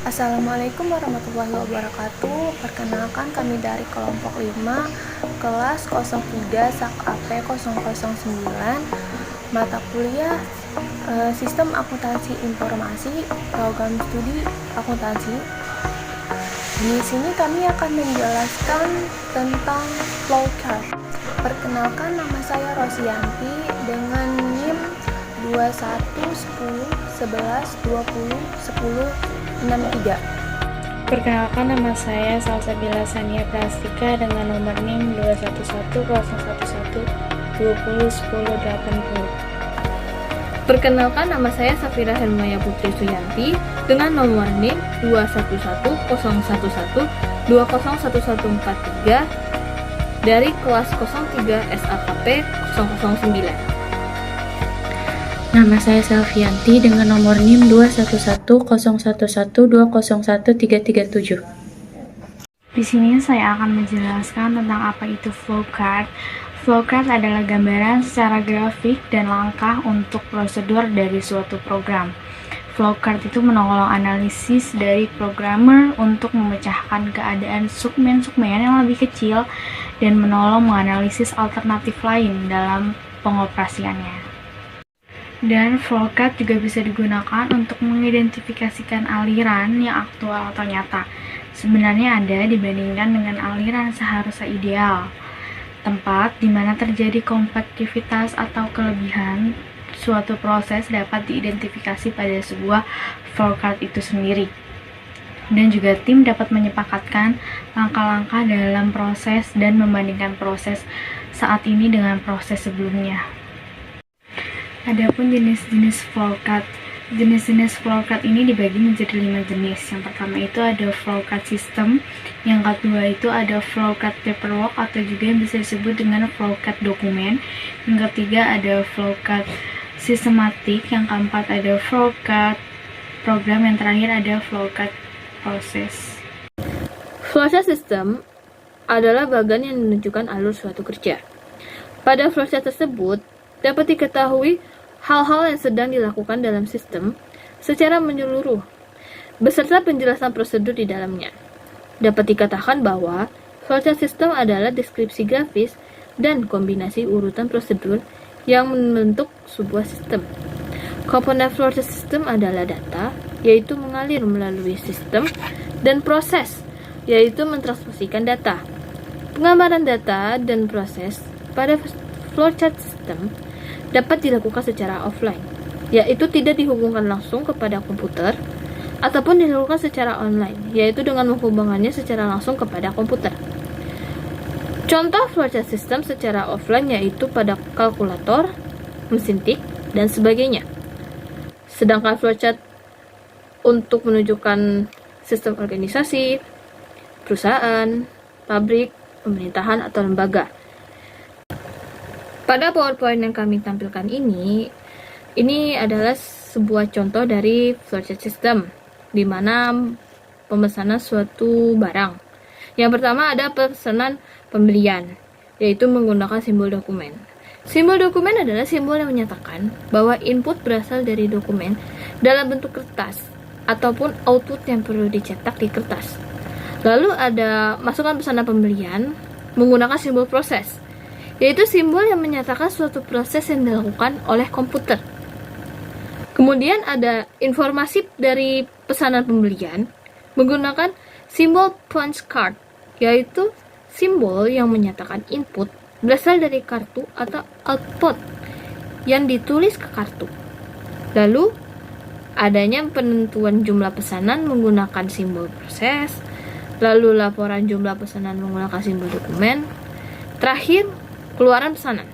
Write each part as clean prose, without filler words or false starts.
Assalamualaikum warahmatullahi wabarakatuh. Perkenalkan kami dari kelompok 5 kelas 03 SAK-AP 009 mata kuliah Sistem Akuntansi Informasi Program Studi Akuntansi. Di sini kami akan menjelaskan tentang flowchart. Perkenalkan, nama saya Rosianti dengan NIM 211011201063. Perkenalkan, nama saya Salsabila Sania Prastika dengan nomor NIM 2110111201080. Perkenalkan, nama saya Safira Helmaya Putri Suyanti dengan nomor NIM 2110112011143 dari kelas 03 SAKP 009. Nama saya Selvianti dengan nomor NIM 2110111201337. Di sini saya akan menjelaskan tentang apa itu flowchart. Flowchart adalah gambaran secara grafik dan langkah untuk prosedur dari suatu program. Flowchart itu menolong analisis dari programmer untuk memecahkan keadaan segmen-segmen yang lebih kecil dan menolong menganalisis alternatif lain dalam pengoperasiannya. Dan flowchart juga bisa digunakan untuk mengidentifikasikan aliran yang aktual atau nyata. Sebenarnya ada dibandingkan dengan aliran seharusnya ideal. Tempat di mana terjadi kompleksitas atau kelebihan suatu proses dapat diidentifikasi pada sebuah flowchart itu sendiri. Dan juga tim dapat menyepakatkan langkah-langkah dalam proses dan membandingkan proses saat ini dengan proses sebelumnya. Adapun jenis-jenis flowchart. Jenis-jenis flowchart ini dibagi menjadi 5 jenis. Yang pertama itu ada flowchart system, yang kedua itu ada flowchart paperwork atau juga yang bisa disebut dengan flowchart dokumen, yang ketiga ada flowchart sistematik, yang keempat ada flowchart program, yang terakhir ada flowchart proses. Flowchart system adalah bagian yang menunjukkan alur suatu kerja. Pada flowchart tersebut dapat diketahui hal-hal yang sedang dilakukan dalam sistem secara menyeluruh, beserta penjelasan prosedur di dalamnya. Dapat dikatakan bahwa flowchart system adalah deskripsi grafis dan kombinasi urutan prosedur yang membentuk sebuah sistem. Komponen flowchart system adalah data, yaitu mengalir melalui sistem, dan proses, yaitu mentransfusikan data. Penggambaran data dan proses pada flowchart system dapat dilakukan secara offline, yaitu tidak dihubungkan langsung kepada komputer, ataupun dilakukan secara online, yaitu dengan menghubungkannya secara langsung kepada komputer. Contoh flowchart system secara offline yaitu pada kalkulator, mesin tik, dan sebagainya. Sedangkan flowchart untuk menunjukkan sistem organisasi, perusahaan, pabrik, pemerintahan, atau lembaga. Pada PowerPoint yang kami tampilkan ini adalah sebuah contoh dari flowchart system, di mana pemesanan suatu barang. Yang pertama ada pesanan pembelian, yaitu menggunakan simbol dokumen. Simbol dokumen adalah simbol yang menyatakan bahwa input berasal dari dokumen dalam bentuk kertas, ataupun output yang perlu dicetak di kertas. Lalu ada masukan pesanan pembelian menggunakan simbol proses, yaitu simbol yang menyatakan suatu proses yang dilakukan oleh komputer. Kemudian ada informasi dari pesanan pembelian menggunakan simbol punch card, yaitu simbol yang menyatakan input berasal dari kartu atau output yang ditulis ke kartu. Lalu adanya penentuan jumlah pesanan menggunakan simbol proses, lalu laporan jumlah pesanan menggunakan simbol dokumen. Terakhir, keluaran pesanan.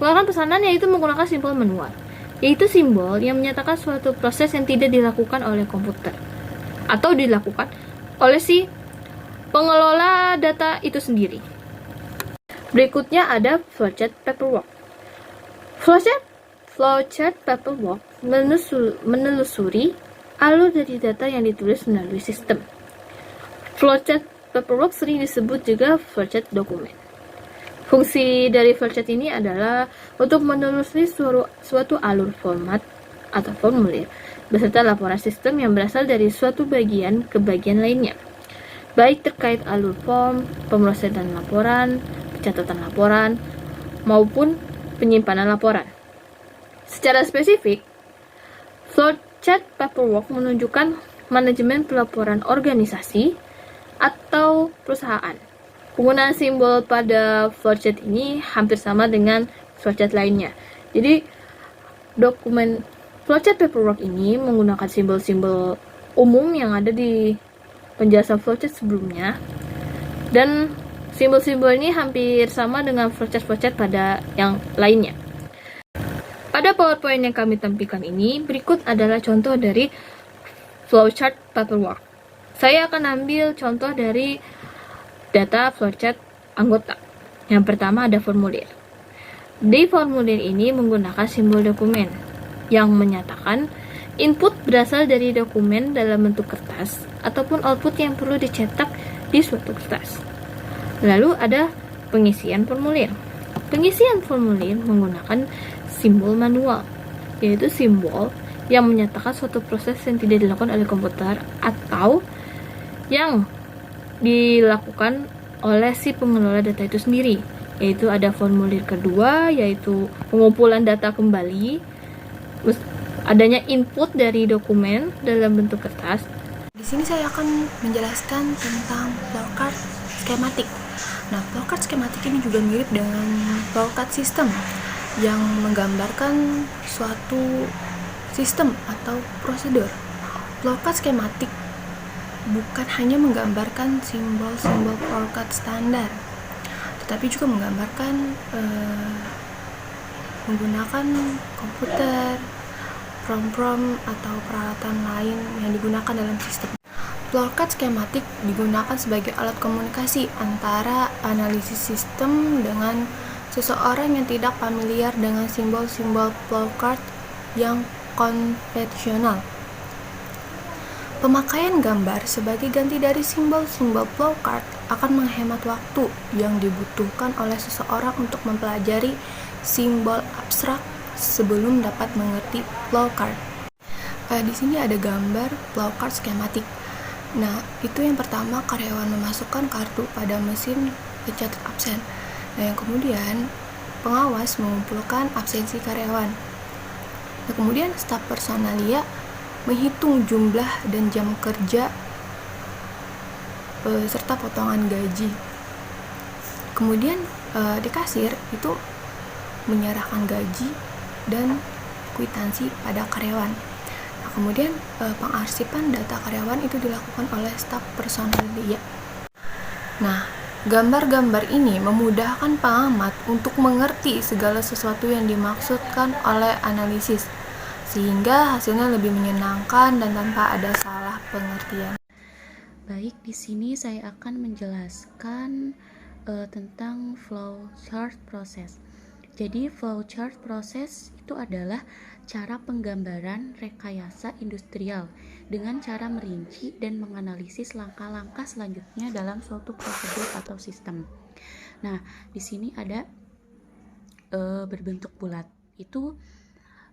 Keluaran pesanan yaitu menggunakan simbol manual, yaitu simbol yang menyatakan suatu proses yang tidak dilakukan oleh komputer atau dilakukan oleh si pengelola data itu sendiri. Berikutnya ada flowchart paperwork. Flowchart paperwork menelusuri alur dari data yang ditulis melalui sistem. Flowchart paperwork sering disebut juga flowchart dokumen. Fungsi dari flowchart ini adalah untuk menelusuri suatu alur format atau formulir beserta laporan sistem yang berasal dari suatu bagian ke bagian lainnya, baik terkait alur form, pemrosesan laporan, pencatatan laporan, maupun penyimpanan laporan. Secara spesifik, flowchart paperwork menunjukkan manajemen pelaporan organisasi atau perusahaan. Penggunaan simbol pada flowchart ini hampir sama dengan flowchart lainnya. Jadi, dokumen flowchart paperwork ini menggunakan simbol-simbol umum yang ada di penjelasan flowchart sebelumnya, dan simbol-simbol ini hampir sama dengan flowchart pada yang lainnya. Pada PowerPoint yang kami tampilkan ini, berikut adalah contoh dari flowchart paperwork. Saya akan ambil contoh dari data flowchart anggota. Yang pertama ada formulir. Di formulir ini menggunakan simbol dokumen yang menyatakan input berasal dari dokumen dalam bentuk kertas ataupun output yang perlu dicetak di suatu kertas. Lalu ada pengisian formulir. Pengisian formulir menggunakan simbol manual, yaitu simbol yang menyatakan suatu proses yang tidak dilakukan oleh komputer atau yang dilakukan oleh si pengelola data itu sendiri. Yaitu ada formulir kedua, yaitu pengumpulan data kembali, adanya input dari dokumen dalam bentuk kertas. Di sini saya akan menjelaskan tentang flowchart skematik. Nah, flowchart skematik ini juga mirip dengan flowchart sistem yang menggambarkan suatu sistem atau prosedur. Flowchart skematik bukan hanya menggambarkan simbol-simbol flowchart standar, tetapi juga menggambarkan menggunakan komputer, prom atau peralatan lain yang digunakan dalam sistem. Flowchart skematik digunakan sebagai alat komunikasi antara analisis sistem dengan seseorang yang tidak familiar dengan simbol-simbol flowchart yang konvensional. Pemakaian gambar sebagai ganti dari simbol-simbol flowchart akan menghemat waktu yang dibutuhkan oleh seseorang untuk mempelajari simbol abstrak sebelum dapat mengerti flowchart. Di sini ada gambar flowchart skematik. Nah, itu yang pertama, karyawan memasukkan kartu pada mesin pencatat absen. Nah, yang kemudian pengawas mengumpulkan absensi karyawan. Nah, kemudian staf personalia menghitung jumlah dan jam kerja serta potongan gaji. Kemudian di kasir itu menyerahkan gaji dan kwitansi pada karyawan. Nah, kemudian pengarsipan data karyawan itu dilakukan oleh staf personalia. Nah, gambar-gambar ini memudahkan pengamat untuk mengerti segala sesuatu yang dimaksudkan oleh analisis, sehingga hasilnya lebih menyenangkan dan tanpa ada salah pengertian. Baik, di sini saya akan menjelaskan tentang flowchart proses. Jadi, flowchart proses itu adalah cara penggambaran rekayasa industrial dengan cara merinci dan menganalisis langkah-langkah selanjutnya dalam suatu prosedur atau sistem. Nah, di sini ada berbentuk bulat. Itu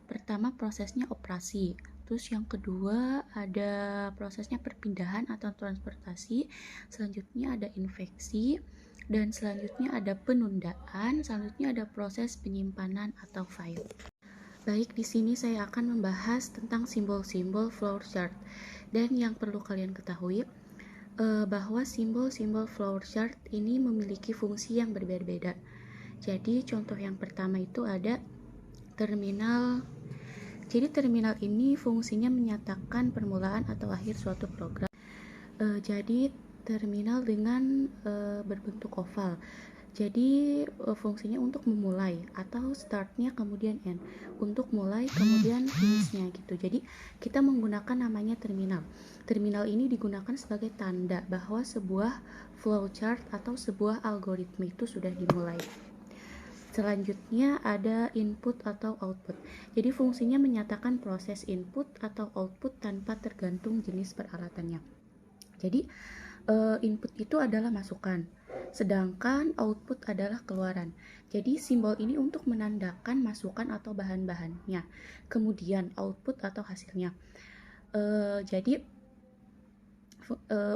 pertama prosesnya operasi. Terus yang kedua ada prosesnya perpindahan atau transportasi. Selanjutnya ada infeksi. Dan selanjutnya ada penundaan, selanjutnya ada proses penyimpanan atau file. Baik, di sini saya akan membahas tentang simbol-simbol flowchart. Dan yang perlu kalian ketahui bahwa simbol-simbol flowchart ini memiliki fungsi yang berbeda-beda. Jadi contoh yang pertama itu ada terminal. Jadi terminal ini fungsinya menyatakan permulaan atau akhir suatu program. Jadi terminal dengan berbentuk oval. Jadi fungsinya untuk memulai atau startnya kemudian end, untuk mulai kemudian finishnya gitu. Jadi kita menggunakan namanya terminal. Terminal ini digunakan sebagai tanda bahwa sebuah flowchart atau sebuah algoritma itu sudah dimulai. Selanjutnya ada input atau output. Jadi fungsinya menyatakan proses input atau output tanpa tergantung jenis peralatannya. Jadi Input itu adalah masukan, sedangkan output adalah keluaran. Jadi simbol ini untuk menandakan masukan atau bahan-bahannya, kemudian output atau hasilnya. Jadi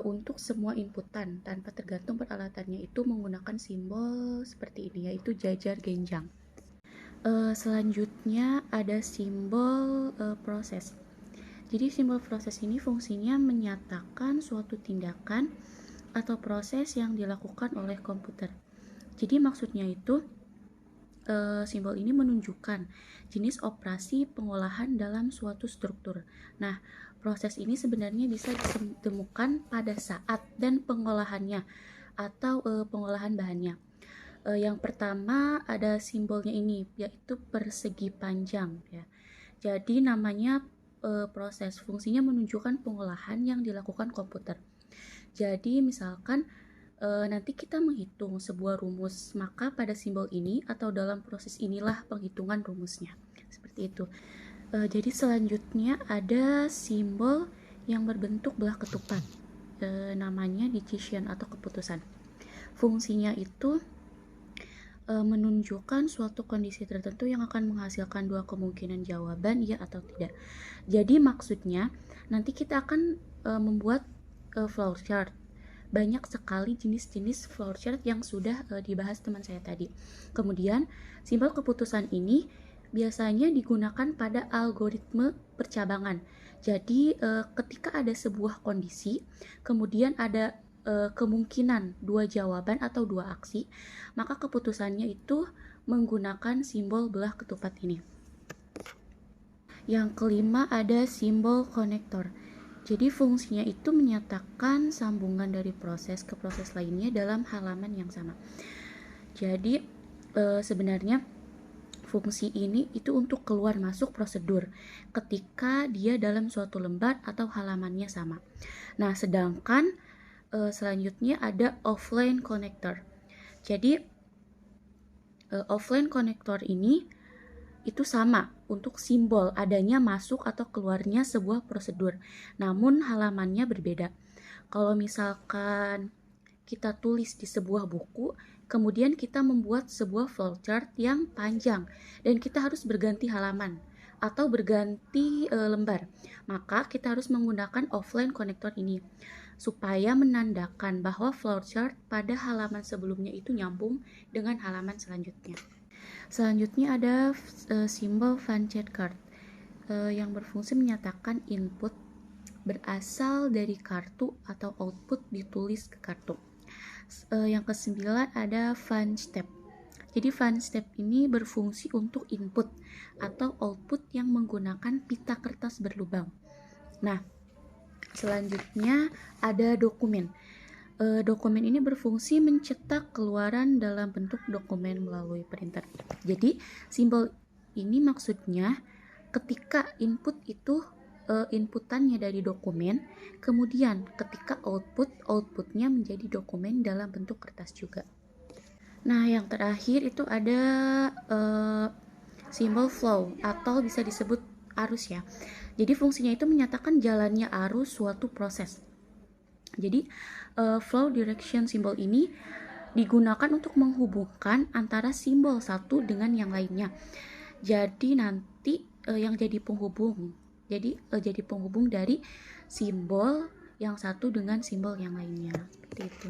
untuk semua inputan tanpa tergantung peralatannya itu menggunakan simbol seperti ini, yaitu jajar genjang. Selanjutnya ada simbol proses. Jadi simbol proses ini fungsinya menyatakan suatu tindakan atau proses yang dilakukan oleh komputer. Jadi maksudnya itu simbol ini menunjukkan jenis operasi pengolahan dalam suatu struktur. Nah, proses ini sebenarnya bisa ditemukan pada saat dan pengolahannya atau pengolahan bahannya. Yang pertama ada simbolnya ini, yaitu persegi panjang ya. Jadi namanya proses, fungsinya menunjukkan pengolahan yang dilakukan komputer. Jadi misalkan nanti kita menghitung sebuah rumus, maka pada simbol ini atau dalam proses inilah penghitungan rumusnya, seperti itu. Jadi selanjutnya ada simbol yang berbentuk belah ketupat, namanya decision atau keputusan. Fungsinya itu menunjukkan suatu kondisi tertentu yang akan menghasilkan dua kemungkinan jawaban, ya atau tidak. Jadi maksudnya nanti kita akan membuat flowchart. Banyak sekali jenis-jenis flowchart yang sudah dibahas teman saya tadi. Kemudian simbol keputusan ini biasanya digunakan pada algoritme percabangan. Jadi ketika ada sebuah kondisi, kemudian ada kemungkinan dua jawaban atau dua aksi, maka keputusannya itu menggunakan simbol belah ketupat ini. Yang kelima ada simbol konektor. Jadi fungsinya itu menyatakan sambungan dari proses ke proses lainnya dalam halaman yang sama. Jadi sebenarnya fungsi ini itu untuk keluar masuk prosedur ketika dia dalam suatu lembar atau halamannya sama. Nah, sedangkan selanjutnya ada offline connector. Jadi offline connector ini itu sama untuk simbol adanya masuk atau keluarnya sebuah prosedur, namun halamannya berbeda. Kalau misalkan kita tulis di sebuah buku, kemudian kita membuat sebuah flowchart yang panjang dan kita harus berganti halaman atau berganti lembar, maka kita harus menggunakan offline connector ini supaya menandakan bahwa flowchart pada halaman sebelumnya itu nyambung dengan halaman selanjutnya. Selanjutnya ada simbol punch card yang berfungsi menyatakan input berasal dari kartu atau output ditulis ke kartu. Yang kesembilan ada fun step. Jadi fun step ini berfungsi untuk input atau output yang menggunakan pita kertas berlubang. Nah, selanjutnya ada dokumen. Dokumen ini berfungsi mencetak keluaran dalam bentuk dokumen melalui printer. Jadi simbol ini maksudnya ketika input itu inputannya dari dokumen, kemudian ketika outputnya menjadi dokumen dalam bentuk kertas juga. Nah, yang terakhir itu ada simbol flow atau bisa disebut arus ya. Jadi fungsinya itu menyatakan jalannya arus suatu proses. Jadi flow direction simbol ini digunakan untuk menghubungkan antara simbol satu dengan yang lainnya. Jadi nanti yang jadi penghubung. Jadi penghubung dari simbol yang satu dengan simbol yang lainnya. Seperti itu.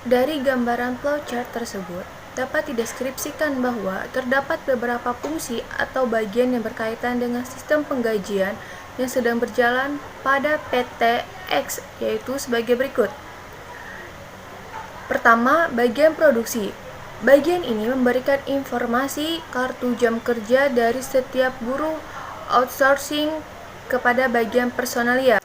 Dari gambaran flowchart tersebut, dapat dideskripsikan bahwa terdapat beberapa fungsi atau bagian yang berkaitan dengan sistem penggajian yang sedang berjalan pada PT X, yaitu sebagai berikut. Pertama, bagian produksi. Bagian ini memberikan informasi kartu jam kerja dari setiap buruh outsourcing kepada bagian personalia.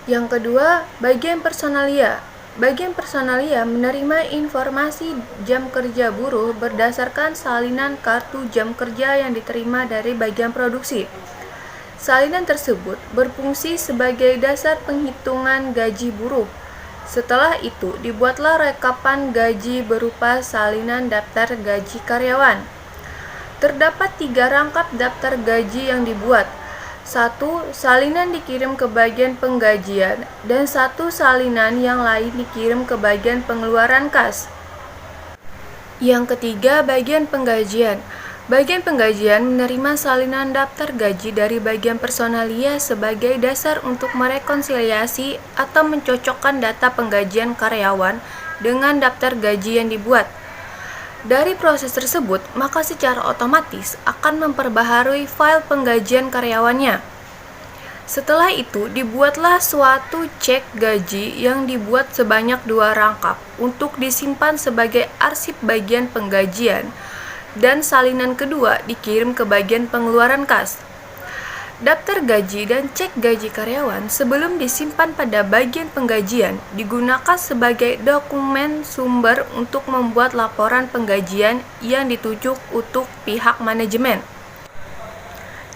Yang kedua, bagian personalia. Bagian personalia menerima informasi jam kerja buruh berdasarkan salinan kartu jam kerja yang diterima dari bagian produksi. Salinan tersebut berfungsi sebagai dasar penghitungan gaji buruh. Setelah itu, dibuatlah rekapan gaji berupa salinan daftar gaji karyawan. Terdapat 3 rangkap daftar gaji yang dibuat. Satu salinan dikirim ke bagian penggajian dan satu salinan yang lain dikirim ke bagian pengeluaran kas. Yang ketiga, bagian penggajian. Bagian penggajian menerima salinan daftar gaji dari bagian personalia sebagai dasar untuk merekonsiliasi atau mencocokkan data penggajian karyawan dengan daftar gaji yang dibuat. Dari proses tersebut, maka secara otomatis akan memperbaharui file penggajian karyawannya. Setelah itu, dibuatlah suatu cek gaji yang dibuat sebanyak 2 rangkap untuk disimpan sebagai arsip bagian penggajian, dan salinan kedua dikirim ke bagian pengeluaran kas. Daftar gaji dan cek gaji karyawan sebelum disimpan pada bagian penggajian digunakan sebagai dokumen sumber untuk membuat laporan penggajian yang dituju untuk pihak manajemen.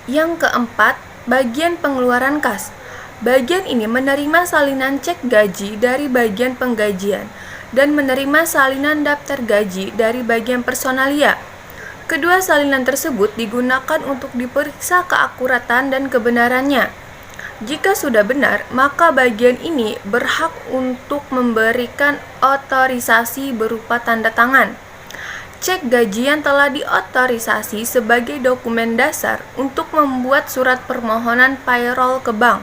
Yang keempat, bagian pengeluaran kas. Bagian ini menerima salinan cek gaji dari bagian penggajian dan menerima salinan daftar gaji dari bagian personalia. Kedua salinan tersebut digunakan untuk diperiksa keakuratan dan kebenarannya. Jika sudah benar, maka bagian ini berhak untuk memberikan otorisasi berupa tanda tangan. Cek gaji yang telah diotorisasi sebagai dokumen dasar untuk membuat surat permohonan payroll ke bank.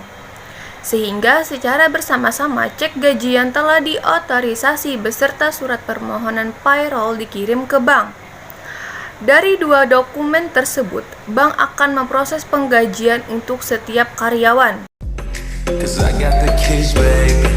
Sehingga secara bersama-sama cek gaji yang telah diotorisasi beserta surat permohonan payroll dikirim ke bank. Dari 2 dokumen tersebut, bank akan memproses penggajian untuk setiap karyawan. 'Cause I got the keys, baby.